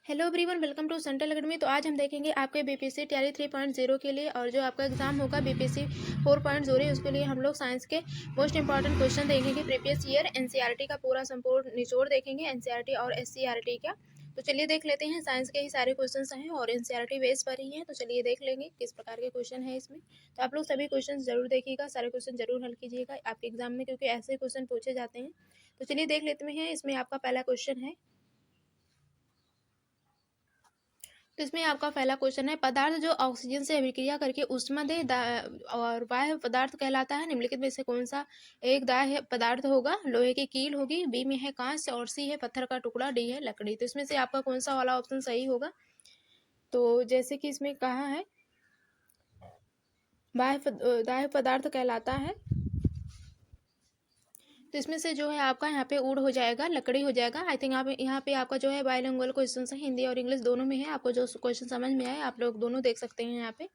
Hello everyone, welcome to Central Academy. तो आज हम देखेंगे आपके बीपीएससी तैयारी 3.0 के लिए, और जो आपका एग्जाम होगा बीपीएससी 4.0 उसके लिए हम लोग साइंस के मोस्ट इंपॉर्टेंट क्वेश्चन देखेंगे। प्रीवियस ईयर एनसीईआरटी का पूरा संपूर्ण निचोड़ देखेंगे, एनसीईआरटी और एससीईआरटी का। तो चलिए देख लेते हैं। साइंस के ही सारे क्वेश्चन हैं और एनसीईआरटी बेस पर ही हैं, तो चलिए देख लेंगे किस प्रकार के क्वेश्चन है इसमें। तो आप लोग सभी क्वेश्चन जरूर देखिएगा, सारे क्वेश्चन जरूर हल कीजिएगा आपके एग्जाम में, क्योंकि ऐसे क्वेश्चन पूछे जाते हैं। तो चलिए देख लेते हैं। इसमें आपका पहला क्वेश्चन है, तो इसमें आपका पहला क्वेश्चन है, पदार्थ जो ऑक्सीजन से अभिक्रिया करके ऊष्मा दे और वाह्य पदार्थ कहलाता है। निम्नलिखित में से कौन सा एक दाह्य पदार्थ होगा? लोहे की कील होगी, बी में है कांच, और सी है पत्थर का टुकड़ा, डी है लकड़ी। तो इसमें से आपका कौन सा वाला ऑप्शन सही होगा? तो जैसे कि इसमें कहा है दाह्य पदार्थ कहलाता है, तो इसमें से जो है आपका यहाँ पे ऊड हो जाएगा, लकड़ी हो जाएगा। आई थिंक यहाँ पे आपका जो है बाइलिंगुअल क्वेश्चन है, हिंदी और इंग्लिश दोनों में है। आपको जो क्वेश्चन समझ में आए आप लोग दोनों देख सकते हैं यहाँ पे।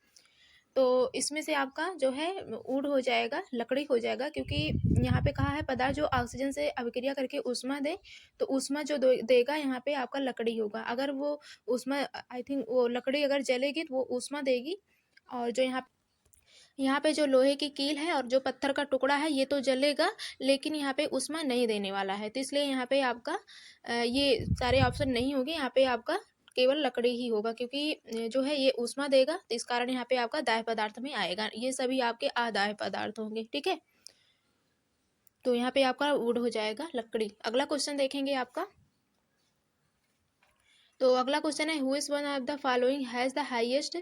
तो इसमें से आपका जो है ऊड हो जाएगा, लकड़ी हो जाएगा, क्योंकि यहाँ पे कहा है पदार्थ जो ऑक्सीजन से अभिक्रिया करके ऊष्मा दे, तो ऊष्मा जो देगा यहाँ पे आपका लकड़ी होगा। अगर वो ऊष्मा, आई थिंक वो लकड़ी अगर जलेगी तो वो ऊष्मा देगी। और जो यहाँ पे जो लोहे की कील है और जो पत्थर का टुकड़ा है ये तो जलेगा, लेकिन यहाँ पे ऊष्मा नहीं देने वाला है। तो इसलिए यहाँ पे आपका ये सारे ऑप्शन नहीं होंगे, यहाँ पे आपका केवल लकड़ी ही होगा, क्योंकि जो है ये ऊष्मा देगा, तो इस कारण यहाँ पे आपका दाह्य पदार्थ में आएगा। ये सभी आपके अदाह्य पदार्थ होंगे, ठीक है। तो यहाँ पे आपका वुड हो जाएगा, लकड़ी। अगला क्वेश्चन देखेंगे आपका। तो अगला क्वेश्चन है, who is one of the following has the highest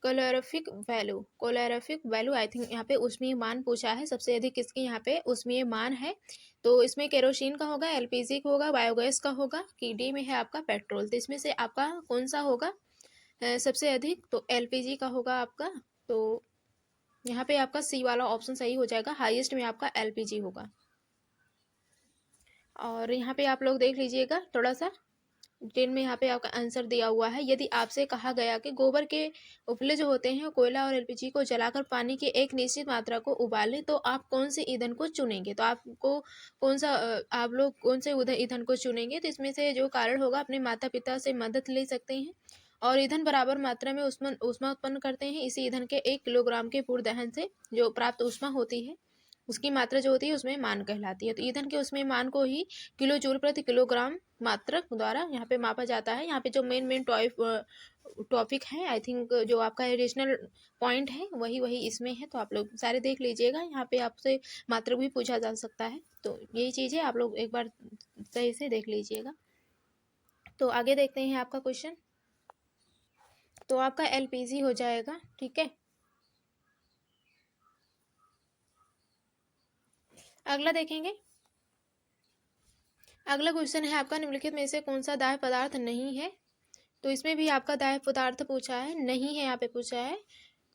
calorific value? Calorific value, I think यहाँ पे ऊष्मीय मान पूछा है, सबसे अधिक किसकी यहाँ पे ऊष्मीय मान है? तो इसमें केरोसिन का होगा, एलपीजी का होगा, बायोगैस का होगा, कि डी में है आपका पेट्रोल। तो इसमें से आपका कौन सा होगा सबसे अधिक? तो एलपीजी का होगा आपका। तो यहाँ पे आपका सी वाला ऑप्शन सही हो जाएगा, हाईएस्ट में आपका एलपीजी होगा। और यहाँ पे आप लोग देख लीजिएगा थोड़ा सा डिटेल में, यहाँ पे आपका आंसर दिया हुआ है। यदि आपसे कहा गया कि गोबर के उपले जो होते हैं कोयला और एलपीजी को जलाकर पानी की एक निश्चित मात्रा को उबालें, तो आप कौन से ईंधन को चुनेंगे? तो आपको कौन सा आप लोग कौन से ईंधन को चुनेंगे? तो इसमें से जो कारण होगा, अपने माता पिता से मदद ले सकते हैं। और ईंधन बराबर मात्रा में ऊष्मा उत्पन्न करते हैं। इसी ईंधन के 1 किलोग्राम के पूर्ण दहन से जो प्राप्त ऊष्मा होती है उसकी मात्रा जो होती है उसमें मान कहलाती है। तो ईंधन के उसमें मान को ही किलो जूल प्रति किलोग्राम मात्रक द्वारा यहाँ पे मापा जाता है। यहाँ पे जो मेन टॉपिक है, आई थिंक जो आपका एडिशनल पॉइंट है वही वही इसमें है, तो आप लोग सारे देख लीजिएगा। यहाँ पे आपसे मात्रक भी पूछा जा सकता है, तो यही चीज़ है, आप लोग एक बार सही से देख लीजिएगा। तो आगे देखते हैं आपका क्वेश्चन। तो आपका एलपीजी हो जाएगा, ठीक है। अगला देखेंगे। अगला क्वेश्चन है आपका, निम्नलिखित में से कौन सा दाह्य पदार्थ नहीं है? तो इसमें भी आपका दाह्य पदार्थ पूछा है, नहीं है यहाँ पे पूछा है।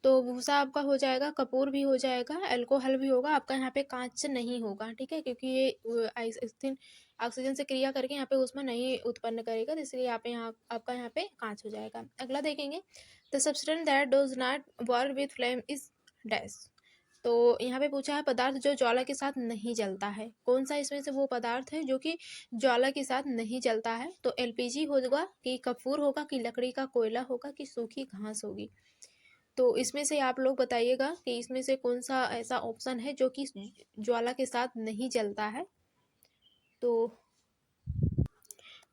तो भूसा आपका हो जाएगा, कपूर भी हो जाएगा, अल्कोहल भी होगा आपका। यहाँ पे कांच नहीं होगा, ठीक है, क्योंकि ये ऑक्सीजन से क्रिया करके यहाँ पे ऊष्मा नहीं उत्पन्न करेगा, तो इसलिए यहाँ आपका यहाँ पे कांच हो जाएगा। अगला देखेंगे, the substance that does not burn with flame is dash. तो यहाँ पे पूछा है पदार्थ जो ज्वाला के साथ नहीं जलता है, कौन सा इसमें से वो पदार्थ है जो कि ज्वाला के साथ नहीं जलता है? तो एलपीजी होगा, कि कपूर होगा, कि लकड़ी का कोयला होगा, कि सूखी घास होगी? तो इसमें से आप लोग बताइएगा कि इसमें से कौन सा ऐसा ऑप्शन है जो कि ज्वाला के साथ नहीं जलता है। तो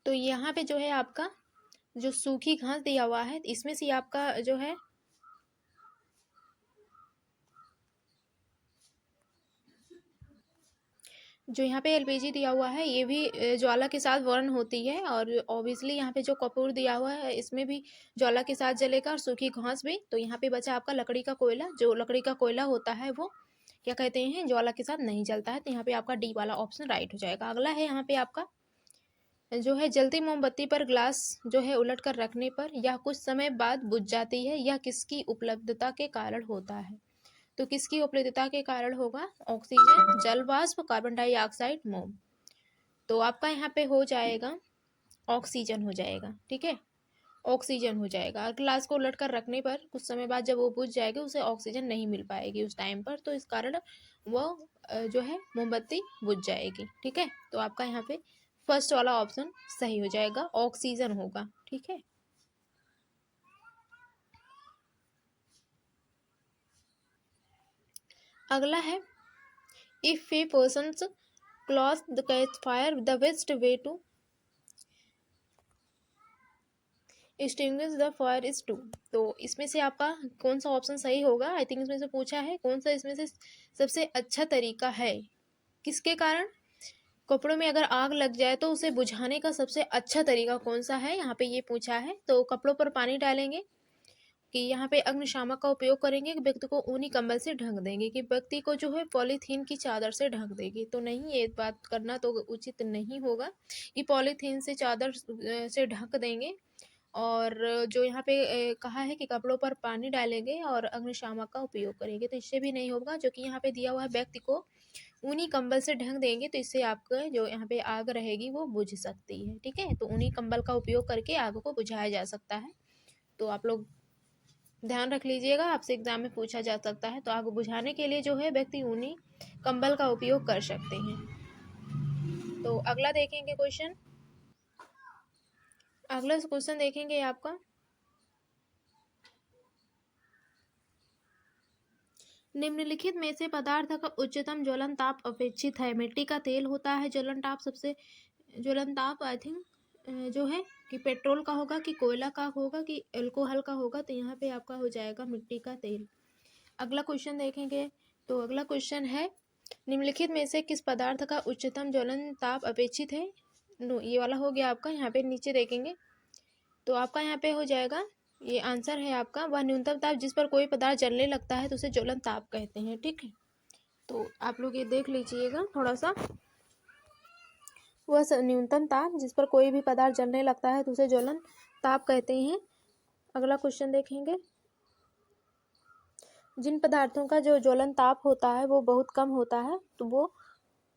यहाँ पे जो है आपका जो सूखी घास दिया हुआ है, इसमें से आपका जो है जो यहाँ पे एलपीजी दिया हुआ है ये भी ज्वाला के साथ बर्न होती है। और ऑब्वियसली यहाँ पे जो कपूर दिया हुआ है इसमें भी ज्वाला के साथ जलेगा, और सूखी घास भी। तो यहाँ पे बचा आपका लकड़ी का कोयला। जो लकड़ी का कोयला होता है वो क्या कहते हैं, ज्वाला के साथ नहीं जलता है। तो यहाँ पे आपका डी वाला ऑप्शन राइट हो जाएगा। अगला है यहाँ पे आपका जो है, जलती मोमबत्ती पर ग्लास जो है उलट कर रखने पर यह कुछ समय बाद बुझ जाती है, यह किसकी उपलब्धता के कारण होता है? तो किसकी उपलब्धता के कारण होगा? ऑक्सीजन, जल वाष्प, कार्बन डाइऑक्साइड, मोम। तो आपका यहाँ पे हो जाएगा ऑक्सीजन हो जाएगा, ठीक है, ऑक्सीजन हो जाएगा। ग्लास को उलट कर रखने पर कुछ समय बाद जब वो बुझ जाएगी उसे ऑक्सीजन नहीं मिल पाएगी उस टाइम पर, तो इस कारण वो जो है मोमबत्ती बुझ जाएगी, ठीक है। तो आपका यहाँ पे फर्स्ट वाला ऑप्शन सही हो जाएगा, ऑक्सीजन होगा। ठीक है, अगला है if a person's cloth the catch fire the best way to extinguish the fire is to. तो इसमें से आपका कौन सा ऑप्शन सही होगा? आई थिंक इसमें से पूछा है कौन सा इसमें से सबसे अच्छा तरीका है, किसके कारण कपड़ों में अगर आग लग जाए तो उसे बुझाने का सबसे अच्छा तरीका कौन सा है, यहाँ पे ये पूछा है। तो कपड़ों पर पानी डालेंगे, कि यहाँ पे अग्निशामक का उपयोग करेंगे, कि व्यक्ति को ऊनी कंबल से ढक देंगे, कि व्यक्ति को जो है पॉलीथीन की चादर से ढक देगी। तो नहीं, ये बात करना तो उचित नहीं होगा कि पॉलीथीन से चादर से ढक देंगे। और जो यहाँ पे कहा है कि कपड़ों पर पानी डालेंगे और अग्निशामक का उपयोग करेंगे, तो इससे भी नहीं होगा। जो कि यहाँ पे दिया हुआ है व्यक्ति को ऊनी कंबल से ढक देंगे, तो इससे आपका जो यहाँ पे आग रहेगी वो बुझ सकती है। ठीक है, तो ऊनी कंबल का उपयोग करके आग को बुझाया जा सकता है। तो आप लोग ध्यान रख लीजिएगा, आपसे एग्जाम में पूछा जा सकता है। तो आग बुझाने के लिए जो है व्यक्ति ऊनी कंबल का उपयोग कर सकते हैं। तो अगला देखेंगे क्वेश्चन, अगला क्वेश्चन देखेंगे आपका, निम्नलिखित में से पदार्थ का उच्चतम ज्वलन ताप अपेक्षित है। मिट्टी का तेल होता है ज्वलन ताप सबसे, ज्वलन ताप आई थिंक जो है कि पेट्रोल का होगा, कि कोयला का होगा, कि अल्कोहल का होगा। तो यहाँ पे आपका हो जाएगा मिट्टी का तेल। अगला क्वेश्चन देखेंगे, तो अगला क्वेश्चन है निम्नलिखित में से किस पदार्थ का उच्चतम ज्वलन ताप अपेक्षित है। ये वाला हो गया आपका। यहाँ पे नीचे देखेंगे तो आपका यहाँ पे हो जाएगा, ये आंसर है आपका, वह न्यूनतम ताप जिस पर कोई पदार्थ जलने लगता है तो उसे ज्वलन ताप कहते हैं। ठीक है, तो आप लोग ये देख लीजिएगा थोड़ा सा, वह न्यूनतम ताप जिस पर कोई भी पदार्थ जलने लगता है तो उसे ज्वलन ताप कहते हैं। अगला क्वेश्चन देखेंगे, जिन पदार्थों का जो ज्वलन ताप होता है वो बहुत कम होता है तो वो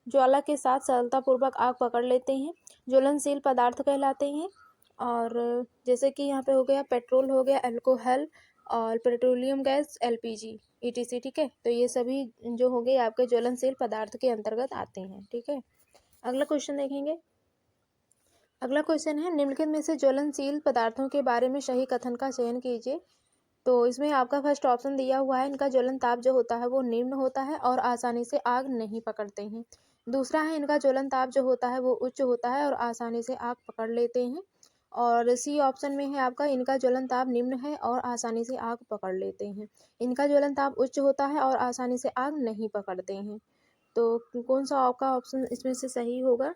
ज्वाला के साथ सरलतापूर्वक आग पकड़ लेते हैं, ज्वलनशील पदार्थ कहलाते हैं। और जैसे कि यहाँ पे हो गया पेट्रोल, हो गया अल्कोहल, और पेट्रोलियम गैस, एलपीजी, ईटीसी। ठीक है, तो ये सभी जो हो गए आपके ज्वलनशील पदार्थ के अंतर्गत आते हैं। ठीक है, अगला क्वेश्चन देखेंगे, अगला क्वेश्चन है निम्नलिखित में से ज्वलनशील पदार्थों के बारे में सही कथन का चयन कीजिए। तो इसमें आपका फर्स्ट ऑप्शन दिया हुआ है, इनका ज्वलन ताप जो होता है वो निम्न होता है और आसानी से आग नहीं पकड़ते हैं। दूसरा है, इनका ज्वलन ताप जो होता है वो उच्च होता है और आसानी से आग पकड़ लेते हैं। और सी ऑप्शन में है आपका, इनका ज्वलन ताप निम्न है और आसानी से आग पकड़ लेते हैं। इनका ज्वलन ताप उच्च होता है और आसानी से आग नहीं पकड़ते हैं। तो कौन सा आपका ऑप्शन इसमें से सही होगा?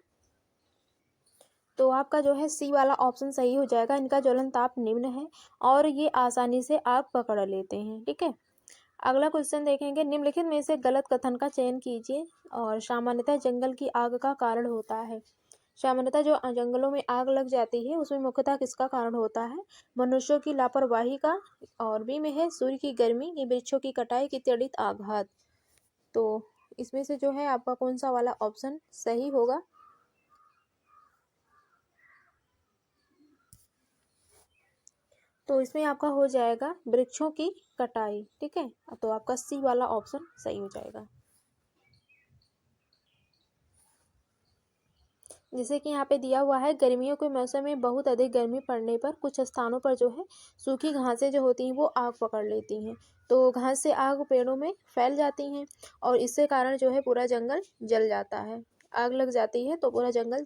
तो आपका जो है सी वाला ऑप्शन सही हो जाएगा, इनका ज्वलन ताप निम्न है और ये आसानी से आग पकड़ लेते हैं। ठीक है, अगला क्वेश्चन देखेंगे, निम्नलिखित में से गलत कथन का चयन कीजिए। और सामान्यतः जंगल की आग का कारण होता है। सामान्यतः जो जंगलों में आग लग जाती है उसमें मुख्यतः किसका कारण होता है? मनुष्यों की लापरवाही का। और बी में है सूर्य की गर्मी, की वृक्षों की कटाई, की त्वरित आघात। तो इसमें से जो है आपका कौन सा वाला ऑप्शन सही होगा? तो इसमें आपका हो जाएगा वृक्षों की कटाई। ठीक है, तो आपका सी वाला ऑप्शन सही हो जाएगा। जैसे कि यहाँ पे दिया हुआ है, गर्मियों के मौसम में बहुत अधिक गर्मी पड़ने पर कुछ स्थानों पर जो है सूखी घासें जो होती हैं वो आग पकड़ लेती हैं। तो घास से आग पेड़ों में फैल जाती हैं और इससे कारण जो है पूरा जंगल जल जाता है। आग लग जाती है तो पूरा जंगल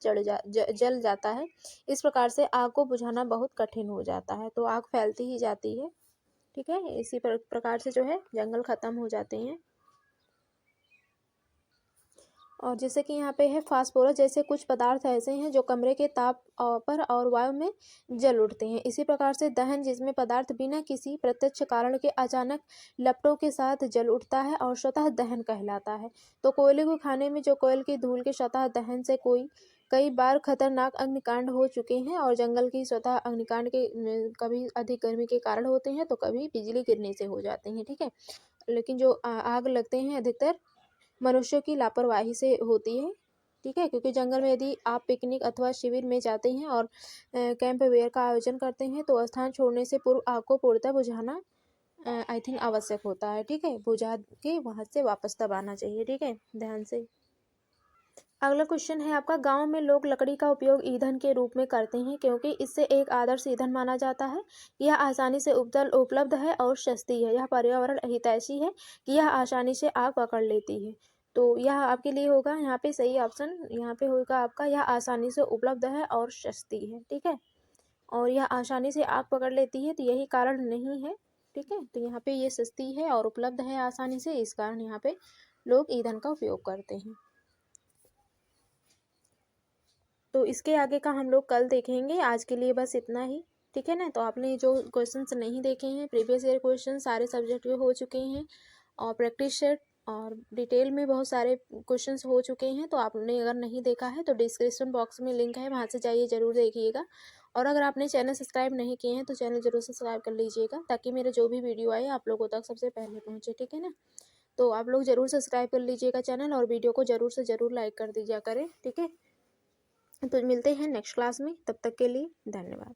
जल जाता है। इस प्रकार से आग को बुझाना बहुत कठिन हो जाता है, तो आग फैलती ही जाती है। ठीक है, इसी प्रकार से जो है जंगल खत्म हो जाते हैं। और जैसे कि यहाँ पे है फास्फोरस जैसे कुछ पदार्थ ऐसे हैं जो कमरे के ताप पर और वायु में जल उठते हैं। इसी प्रकार से दहन, जिसमें पदार्थ बिना किसी प्रत्यक्ष कारण के अचानक लपटों के साथ जल उठता है और स्वतः दहन कहलाता है। तो कोयले को खाने में जो कोयल की धूल के स्वतः दहन से कई बार खतरनाक अग्निकांड हो चुके हैं। और जंगल की स्वतः अग्निकांड के कभी अधिक गर्मी के कारण होते हैं तो कभी बिजली गिरने से हो जाते हैं। ठीक है, लेकिन जो आग लगते हैं अधिकतर मनुष्यों की लापरवाही से होती है। ठीक है, क्योंकि जंगल में यदि आप पिकनिक अथवा शिविर में जाते हैं और कैंप वेयर का आयोजन करते हैं तो स्थान छोड़ने से पूर्व आग को पूर्णतः बुझाना आई थिंक आवश्यक होता है। ठीक है, बुझा के वहां से वापस तब आना चाहिए। ठीक है, ध्यान से। अगला क्वेश्चन है आपका, गांव में लोग लकड़ी का उपयोग ईंधन के रूप में करते हैं क्योंकि इससे एक आदर्श ईंधन माना जाता है। यह आसानी से उपलब्ध है और सस्ती है। यह पर्यावरण हितैषी है कि यह आसानी से आग पकड़ लेती है। तो यह आपके लिए होगा यहाँ पे सही ऑप्शन, यहाँ पे होगा आपका यह आसानी से उपलब्ध है और सस्ती है। ठीक है, और यह आसानी से आग पकड़ लेती है तो यही कारण नहीं है। ठीक है, तो यहाँ पे ये सस्ती है और उपलब्ध है आसानी से, इस कारण यहाँ पे लोग ईंधन का उपयोग करते हैं। तो इसके आगे का हम लोग कल देखेंगे। आज के लिए बस इतना ही। ठीक है ना, तो आपने जो क्वेश्चंस नहीं देखे हैं, प्रीवियस ईयर क्वेश्चन सारे सब्जेक्ट के हो चुके हैं और प्रैक्टिस सेट और डिटेल में बहुत सारे क्वेश्चंस हो चुके हैं। तो आपने अगर नहीं देखा है तो डिस्क्रिप्शन बॉक्स में लिंक है, वहाँ से जाइए, ज़रूर देखिएगा। और अगर आपने चैनल सब्सक्राइब नहीं किए हैं तो चैनल जरूर सब्सक्राइब कर लीजिएगा, ताकि मेरे जो भी वीडियो आए आप लोगों तक सबसे पहले पहुँचे। ठीक है ना, तो आप लोग ज़रूर सब्सक्राइब कर लीजिएगा चैनल, और वीडियो को ज़रूर से ज़रूर लाइक कर दीजिए करें। ठीक है, तो मिलते हैं नेक्स्ट क्लास में, तब तक के लिए धन्यवाद।